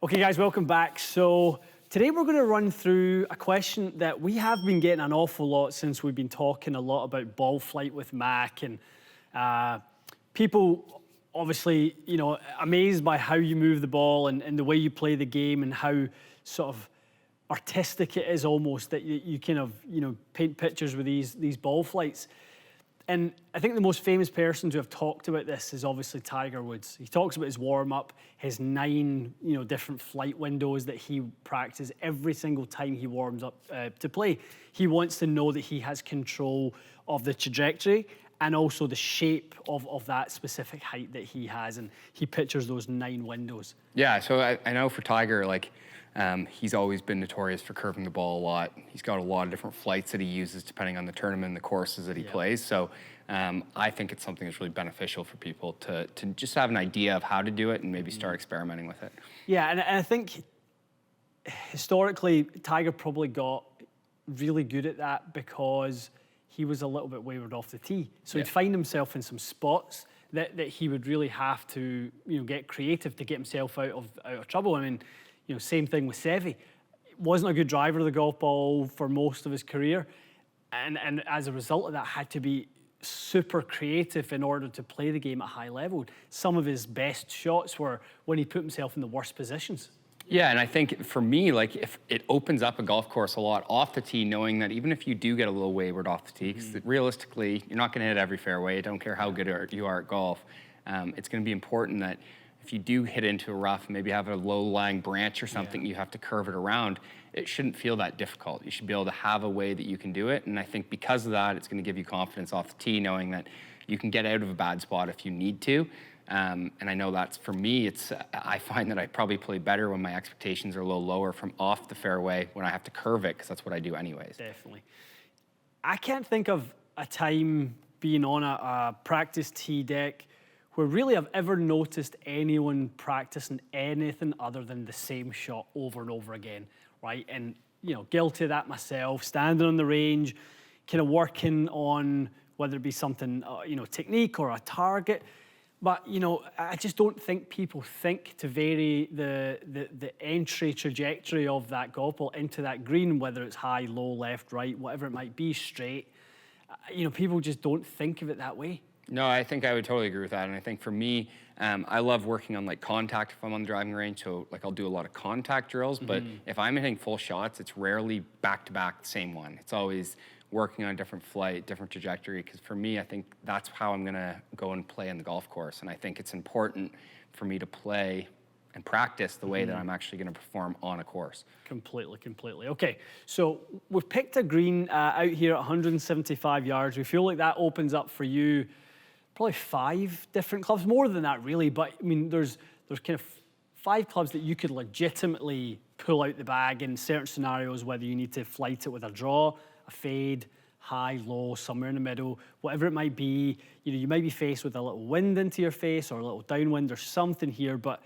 Okay, guys, welcome back. So today we're going to run through a question that we have been getting an awful lot since we've been talking a lot about ball flight with Mac, and people obviously, amazed by how you move the ball and the way you play the game and how sort of artistic it is almost that you kind of, paint pictures with these ball flights. And I think the most famous person to have talked about this is obviously Tiger Woods. He talks about his warm-up, his 9, different flight windows that he practices every single time he warms up to play. He wants to know that he has control of the trajectory and also the shape of that specific height that he has. And he pictures those 9 windows. Yeah, so I know for Tiger, he's always been notorious for curving the ball a lot. He's got a lot of different flights that he uses depending on the tournament and the courses that he plays. So I think it's something that's really beneficial for people to just have an idea of how to do it and maybe start experimenting with it. Yeah, and I think historically, Tiger probably got really good at that because he was a little bit wayward off the tee. So he'd find himself in some spots that he would really have to, get creative to get himself out of trouble. I mean, same thing with Seve. Wasn't a good driver of the golf ball for most of his career. And as a result of that, had to be super creative in order to play the game at a high level. Some of his best shots were when he put himself in the worst positions. Yeah, and I think for me, if it opens up a golf course a lot off the tee, knowing that even if you do get a little wayward off the tee, because realistically, you're not going to hit every fairway. I don't care how good you are at golf. It's going to be important that if you do hit into a rough, maybe have a low-lying branch or something, you have to curve it around, it shouldn't feel that difficult. You should be able to have a way that you can do it. And I think because of that, it's going to give you confidence off the tee, knowing that you can get out of a bad spot if you need to. And I know that's, for me, I find that I probably play better when my expectations are a little lower from off the fairway when I have to curve it, because that's what I do anyways. Definitely. I can't think of a time being on a practice tee deck where really I've ever noticed anyone practicing anything other than the same shot over and over again, right? And, guilty of that myself, standing on the range, kind of working on whether it be something, technique or a target. But, I just don't think people think to vary the entry trajectory of that golf ball into that green, whether it's high, low, left, right, whatever it might be, straight. People just don't think of it that way. No, I think I would totally agree with that. And I think for me, I love working on contact if I'm on the driving range. So I'll do a lot of contact drills, but if I'm hitting full shots, it's rarely back-to-back the same one. It's always working on a different flight, different trajectory. Because for me, I think that's how I'm gonna go and play in the golf course. And I think it's important for me to play and practice the way that I'm actually gonna perform on a course. Completely. Okay, so we've picked a green out here at 175 yards. We feel like that opens up for you probably 5 different clubs, more than that really, but I mean, there's kind of 5 clubs that you could legitimately pull out the bag in certain scenarios, whether you need to flight it with a draw, a fade, high, low, somewhere in the middle, whatever it might be. You might be faced with a little wind into your face or a little downwind or something here, but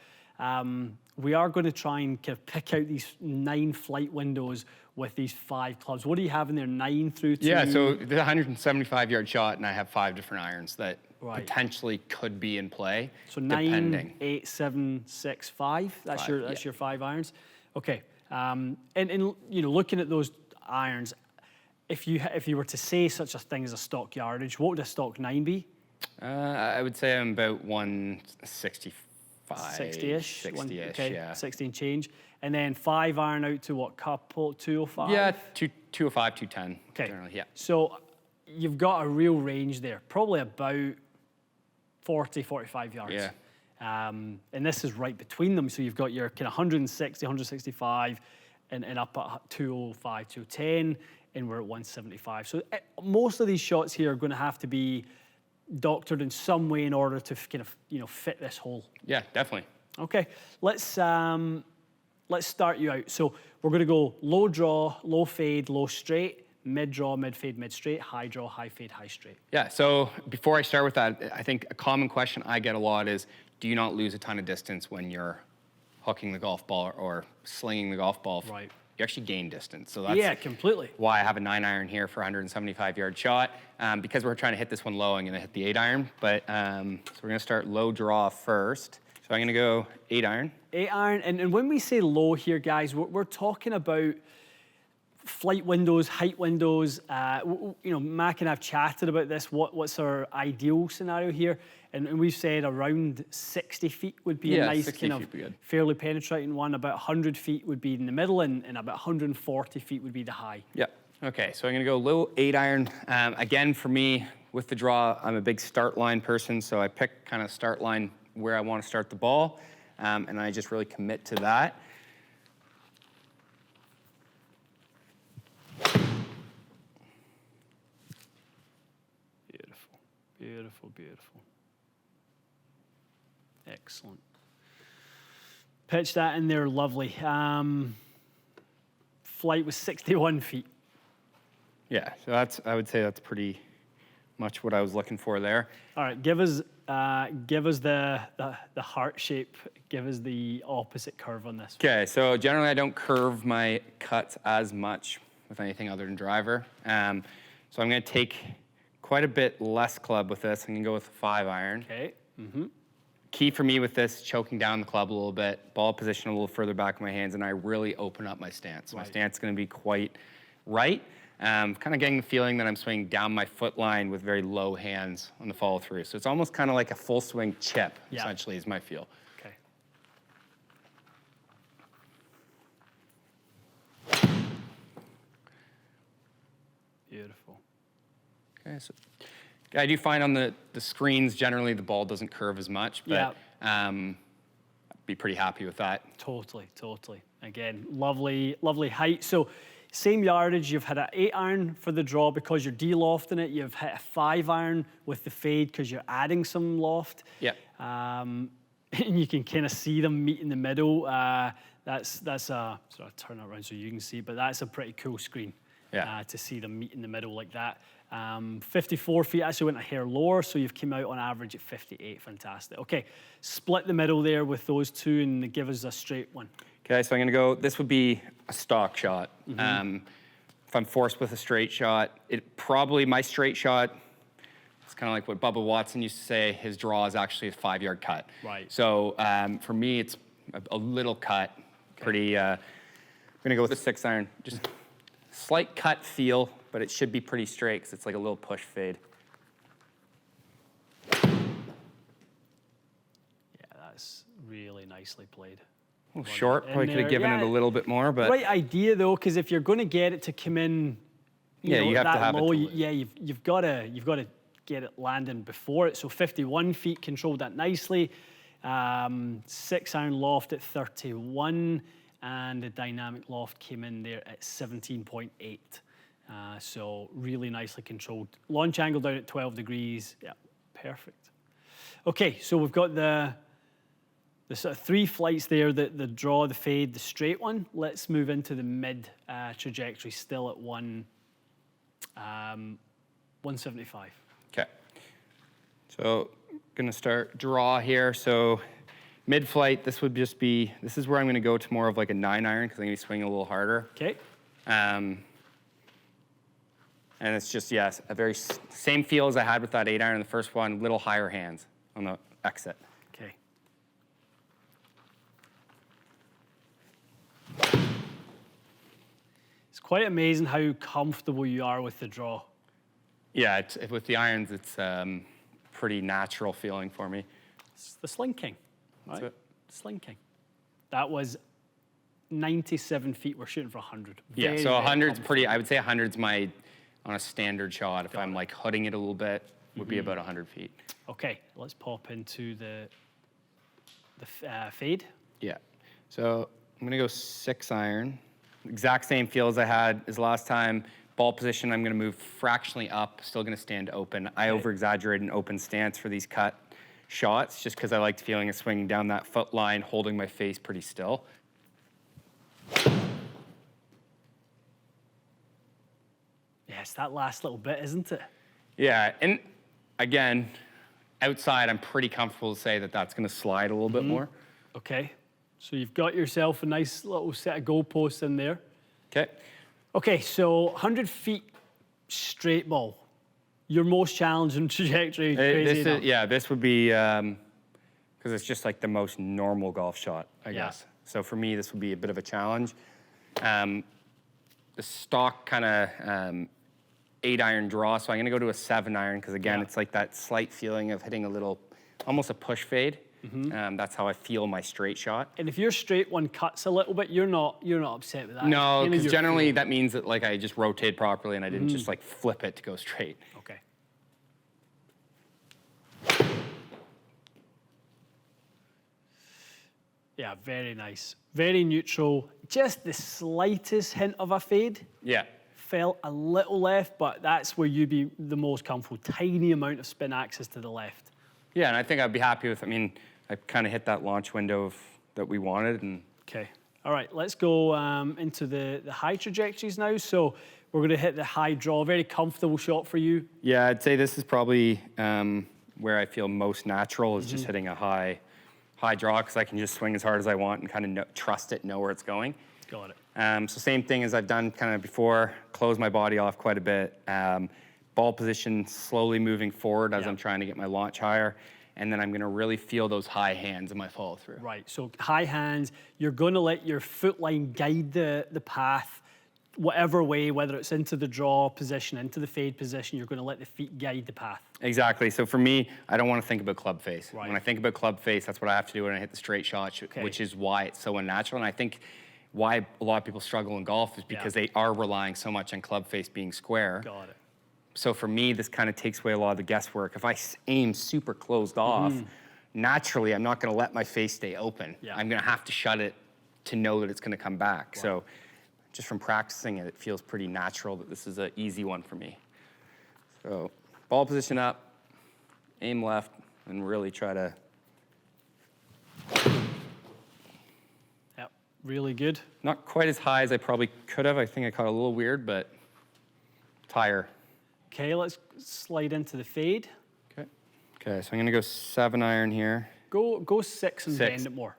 we are going to try and kind of pick out these 9 flight windows with these 5 clubs. What do you have in there, 9 through to? Yeah, so the 175-yard shot, and I have 5 different irons that potentially could be in play. So 9, 8, 7, 6, 5. That's your 5 irons. Okay, and looking at those irons, if you were to say such a thing as a stock yardage, what would a stock 9 be? I would say I'm about 165. 60-ish? 60-ish, okay, yeah. 16 change. And then 5 iron out to what, couple, 205? Yeah, 205, 210, okay. Generally, yeah. So you've got a real range there, probably about 40, 45 yards. Yeah. And this is right between them. So you've got your kind of 160, 165, and up at 205, 210, and we're at 175. So most of these shots here are going to have to be doctored in some way in order to kind of, fit this hole. Yeah, definitely. Okay, let's start you out. So we're going to go low draw, low fade, low straight, mid draw, mid fade, mid straight, high draw, high fade, high straight. Yeah, so before I start with that, I think a common question I get a lot is, do you not lose a ton of distance when you're hooking the golf ball or slinging the golf ball? Right. You actually gain distance. So that's completely. Why I have a 9 iron here for a 175-yard shot. Because we're trying to hit this one low, I'm going to hit the 8 iron. But so we're going to start low draw first. So So I'm gonna go 8 iron. 8 iron, and when we say low here, guys, we're talking about flight windows, height windows. Mac and I've chatted about this. What's our ideal scenario here? And we've said around 60 feet would be a nice 60 kind feet would be good. of fairly penetrating one. About 100 feet would be in the middle, and about 140 feet would be the high. Yeah. Okay, so I'm gonna go low 8 iron. Again, for me, with the draw, I'm a big start line person, so I pick kind of start line where I want to start the ball, and I just really commit to that. Beautiful, beautiful, beautiful. Excellent. Pitch that in there, lovely. Flight was 61 feet. Yeah, so I would say that's pretty much what I was looking for there. All right, give us the heart shape. Give us the opposite curve on this. Okay, so generally I don't curve my cuts as much with anything other than driver. So I'm gonna take quite a bit less club with this. I'm gonna go with a 5 iron. Okay. Key for me with this, choking down the club a little bit, ball position a little further back in my hands, and I really open up my stance. My stance is gonna be quite right. Kind of getting the feeling that I'm swinging down my foot line with very low hands on the follow through. So it's almost kind of like a full swing chip, essentially, is my feel. Okay. Beautiful. Okay, so I do find on the screens, generally the ball doesn't curve as much, but I'd be pretty happy with that. Totally. Again, lovely height. So same yardage, you've had an 8 iron for the draw because you're de-lofting it. You've hit a 5 iron with the fade because you're adding some loft. Yeah. And you can kind of see them meet in the middle. That's a, sort of turn it around so you can see, but that's a pretty cool screen. To see them meet in the middle like that. 54 feet, actually went a hair lower, so you've come out on average at 58, fantastic. Okay, split the middle there with those two and give us a straight one. Okay, so I'm gonna go, this would be a stock shot. If I'm forced with a straight shot, my straight shot, it's kind of like what Bubba Watson used to say, his draw is actually a 5-yard cut. Right. So for me, it's a little cut, pretty, I'm gonna go with a 6 iron. Just slight cut feel, but it should be pretty straight because it's like a little push fade. Yeah, that's really nicely played. Short, probably could have given it a little bit more, but right idea though, because if you're going to get it to come in, you have to have low, it. You've got to get it landing before it. So 51 feet controlled that nicely. 6 iron loft at 31. And the dynamic loft came in there at 17.8. So really nicely controlled. Launch angle down at 12 degrees. Yeah, perfect. Okay, so we've got the sort of 3 flights there, the draw, the fade, the straight one. Let's move into the mid trajectory, still at 175. Okay. So gonna start draw here. So mid-flight, this is where I'm gonna go to more of like a 9 iron because I'm gonna be swinging a little harder. Okay. And it's just, yes, a very same feel as I had with that 8 iron in the first one, little higher hands on the exit. Okay. It's quite amazing how comfortable you are with the draw. Yeah, with the irons, it's pretty natural feeling for me. It's the slinking. Right? That's it. Slinking. That was 97 feet. We're shooting for 100. Yeah, so 100's pretty, I would say 100's on a standard shot, if I'm like hooding it a little bit, would be about 100 feet. Okay, let's pop into the fade. Yeah, so I'm gonna go 6 iron. Exact same feel as I had as last time. Ball position, I'm gonna move fractionally up, still gonna stand open. I over-exaggerate an open stance for these cut shots just because I like the feeling of swinging down that foot line, holding my face pretty still. Yeah, it's that last little bit, isn't it? Yeah, and again, outside, I'm pretty comfortable to say that that's gonna slide a little bit more. Okay, so you've got yourself a nice little set of goalposts in there. Okay. Okay, so 100 feet straight ball. Your most challenging trajectory. Crazy enough. This would be kind because it's just like the most normal golf shot, I guess. So for me, this would be a bit of a challenge. The stock kind of 8-iron draw, so I'm gonna go to a 7-iron because again, it's like that slight feeling of hitting a little, almost a push fade. That's how I feel my straight shot. And if your straight one cuts a little bit, you're not upset with that. No, because generally that means that like I just rotated properly and I didn't just like flip it to go straight. Okay. Yeah, very nice. Very neutral. Just the slightest hint of a fade. Yeah. Felt a little left, but that's where you'd be the most comfortable. Tiny amount of spin axis to the left. Yeah, and I think I'd be happy with, I mean, I kind of hit that launch window that we wanted. And okay. All right, let's go into the high trajectories now. So we're going to hit the high draw. Very comfortable shot for you. Yeah, I'd say this is probably where I feel most natural is just hitting a high draw because I can just swing as hard as I want and kind of trust it, know where it's going. Got it. So same thing as I've done kind of before, close my body off quite a bit. Ball position slowly moving forward as I'm trying to get my launch higher. And then I'm going to really feel those high hands in my follow through. Right, so high hands, you're going to let your foot line guide the path, whatever way, whether it's into the draw position, into the fade position, you're going to let the feet guide the path. Exactly. So for me, I don't want to think about club face. Right. When I think about club face, that's what I have to do when I hit the straight shot, which is why it's so unnatural. And I think why a lot of people struggle in golf is because they are relying so much on club face being square. Got it. So for me, this kind of takes away a lot of the guesswork. If I aim super closed off, naturally, I'm not going to let my face stay open. Yeah. I'm going to have to shut it to know that it's going to come back. Wow. So just from practicing it, it feels pretty natural that this is an easy one for me. So ball position up, aim left, and really try to... Yep, really good. Not quite as high as I probably could have. I think I caught a little weird, but it's higher. Okay, let's slide into the fade. Okay. Okay, so I'm gonna go 7-iron here. Go 6 and bend it more.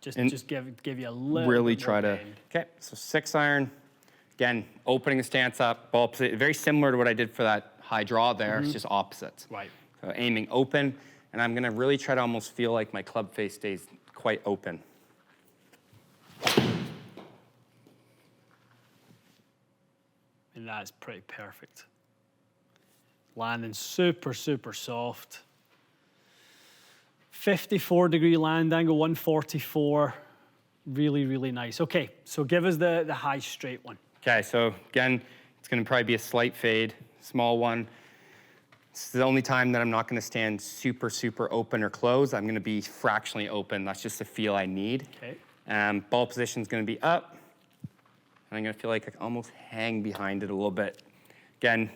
Just give you a little really bit try more to. bend. Okay, so 6-iron. Again, opening the stance up, ball position, very similar to what I did for that high draw there. It's just opposites. Right. So aiming open, and I'm gonna really try to almost feel like my club face stays quite open. And that's pretty perfect. Landing super, super soft. 54-degree land angle, 144. Really, really nice. Okay, so give us the high straight one. Okay, so again, it's gonna probably be a slight fade, small one. It's the only time that I'm not gonna stand super, super open or closed. I'm gonna be fractionally open. That's just the feel I need. Okay. Ball position's gonna be up. And I'm gonna feel like I can almost hang behind it a little bit. Again,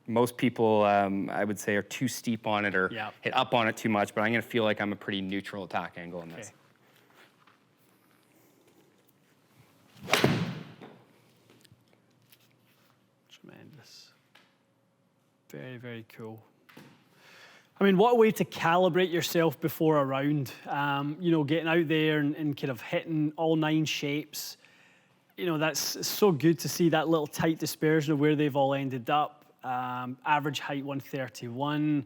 most people, I would say, are too steep on it or hit up on it too much, but I'm gonna feel like I'm a pretty neutral attack angle in this. Tremendous. Very, very cool. I mean, what a way to calibrate yourself before a round. You know, getting out there and kind of hitting all 9 shapes. You know, that's so good to see that little tight dispersion of where they've all ended up. Average height 131.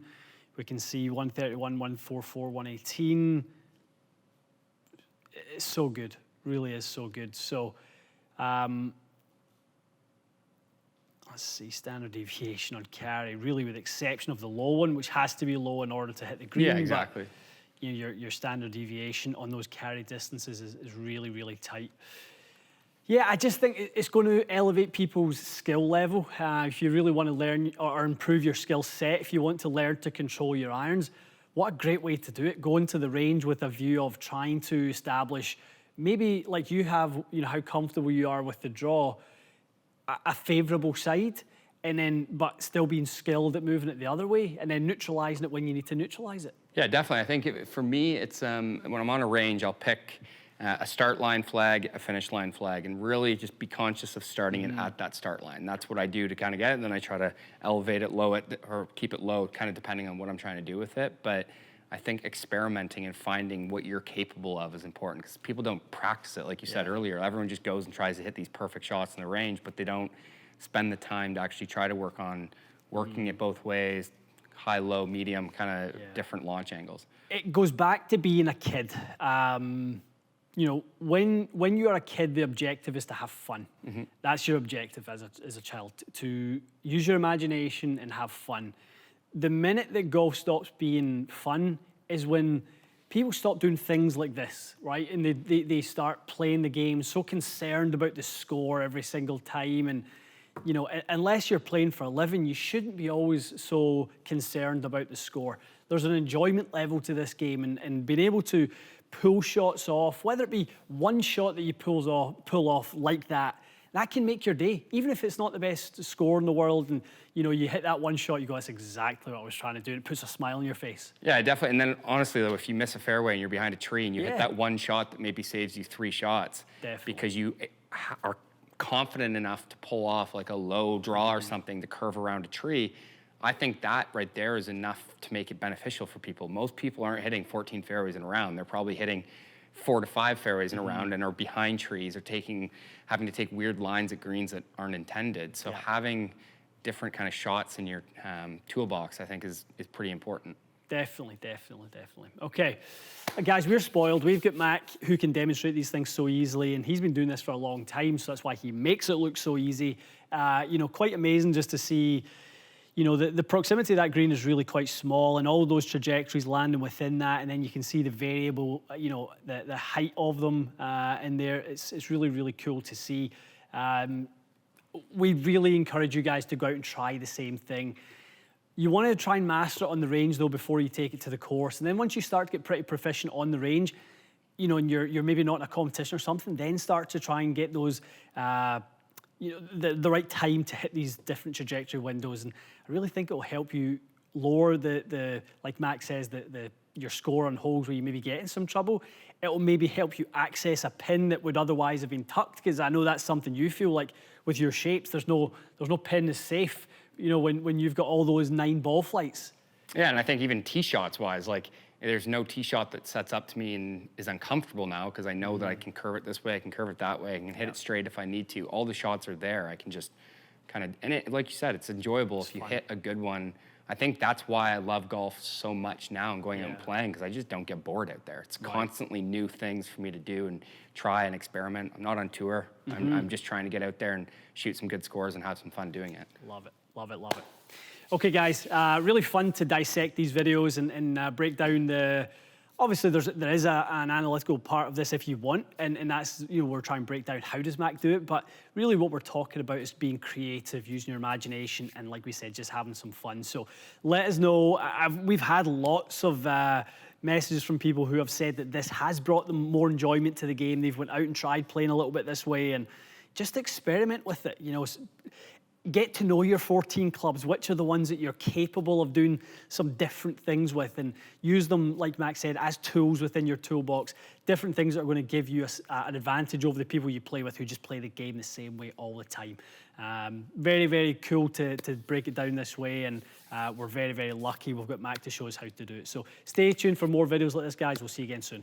We can see 131, 144, 118. It's so good. Really is so good. So, let's see, standard deviation on carry, really with the exception of the low one, which has to be low in order to hit the green. Yeah, exactly. But, you know, your standard deviation on those carry distances is really, really tight. Yeah, I just think it's going to elevate people's skill level. If you really want to learn or improve your skill set, if you want to learn to control your irons, what a great way to do it. Go into the range with a view of trying to establish, maybe like you have, you know, how comfortable you are with the draw, a favourable side, and then, but still being skilled at moving it the other way, and then neutralising it when you need to neutralise it. Yeah, definitely. I think for me, it's when I'm on a range, I'll pick a start line flag, a finish line flag, and really just be conscious of starting it at that start line. That's what I do to kind of get it, and then I try to elevate it, low it, or keep it low, kind of depending on what I'm trying to do with it. But I think experimenting and finding what you're capable of is important because people don't practice it, like you said earlier. Everyone just goes and tries to hit these perfect shots in the range, but they don't spend the time to actually try to work on working it both ways, high, low, medium, kind of different launch angles. It goes back to being a kid. You know, when you're a kid, the objective is to have fun. That's your objective as a child, to use your imagination and have fun. The minute that golf stops being fun is when people stop doing things like this, right? And they start playing the game so concerned about the score every single time. And, you know, unless you're playing for a living, you shouldn't be always so concerned about the score. There's an enjoyment level to this game, and being able to pull shots off, whether it be one shot that you pull off like that, that can make your day. Even if it's not the best score in the world, and you know you hit that one shot, you go, that's exactly what I was trying to do. It puts a smile on your face. Yeah, definitely. And then honestly, though, if you miss a fairway and you're behind a tree and you hit that one shot that maybe saves you 3 shots, because you are confident enough to pull off like a low draw or something to curve around a tree, I think that right there is enough to make it beneficial for people. Most people aren't hitting 14 fairways in a round. They're probably hitting 4 to 5 fairways in a round and are behind trees or having to take weird lines at greens that aren't intended. So having different kind of shots in your toolbox, I think, is pretty important. Definitely. Okay, guys, we're spoiled. We've got Mac who can demonstrate these things so easily, and he's been doing this for a long time, so that's why he makes it look so easy. You know, quite amazing just to see. You know, the proximity of that green is really quite small, and all those trajectories landing within that, and then you can see the variable, you know, the height of them in there. It's really, really cool to see. We really encourage you guys to go out and try the same thing. You want to try and master it on the range, though, before you take it to the course. And then once you start to get pretty proficient on the range, you know, and you're maybe not in a competition or something, then start to try and get those you know, the right time to hit these different trajectory windows. And I really think it will help you lower the like Max says, your score on holes where you maybe get in some trouble. It will maybe help you access a pin that would otherwise have been tucked, because I know that's something you feel like with your shapes. There's no pin is safe, you know, when you've got all those 9 ball flights. Yeah, and I think even tee shots wise, like there's no tee shot that sets up to me and is uncomfortable now, because I know that I can curve it this way, I can curve it that way, I can hit it straight if I need to. All the shots are there. I can just kind of, and it, like you said, it's enjoyable if you hit a good one. I think that's why I love golf so much now and going out and playing, because I just don't get bored out there. It's constantly new things for me to do and try and experiment. I'm not on tour. I'm just trying to get out there and shoot some good scores and have some fun doing it. Love it. Okay, guys, really fun to dissect these videos and break down the. Obviously, there is an analytical part of this if you want, and that's, you know, we're trying to break down how does Mac do it, but really what we're talking about is being creative, using your imagination, and like we said, just having some fun. So let us know. We've had lots of messages from people who have said that this has brought them more enjoyment to the game. They've went out and tried playing a little bit this way, and just experiment with it, you know. Get to know your 14 clubs, which are the ones that you're capable of doing some different things with, and use them, like Max said, as tools within your toolbox. Different things that are going to give you an advantage over the people you play with who just play the game the same way all the time. Very, very cool to break it down this way, and we're very, very lucky we've got Mac to show us how to do it. So stay tuned for more videos like this, guys. We'll see you again soon.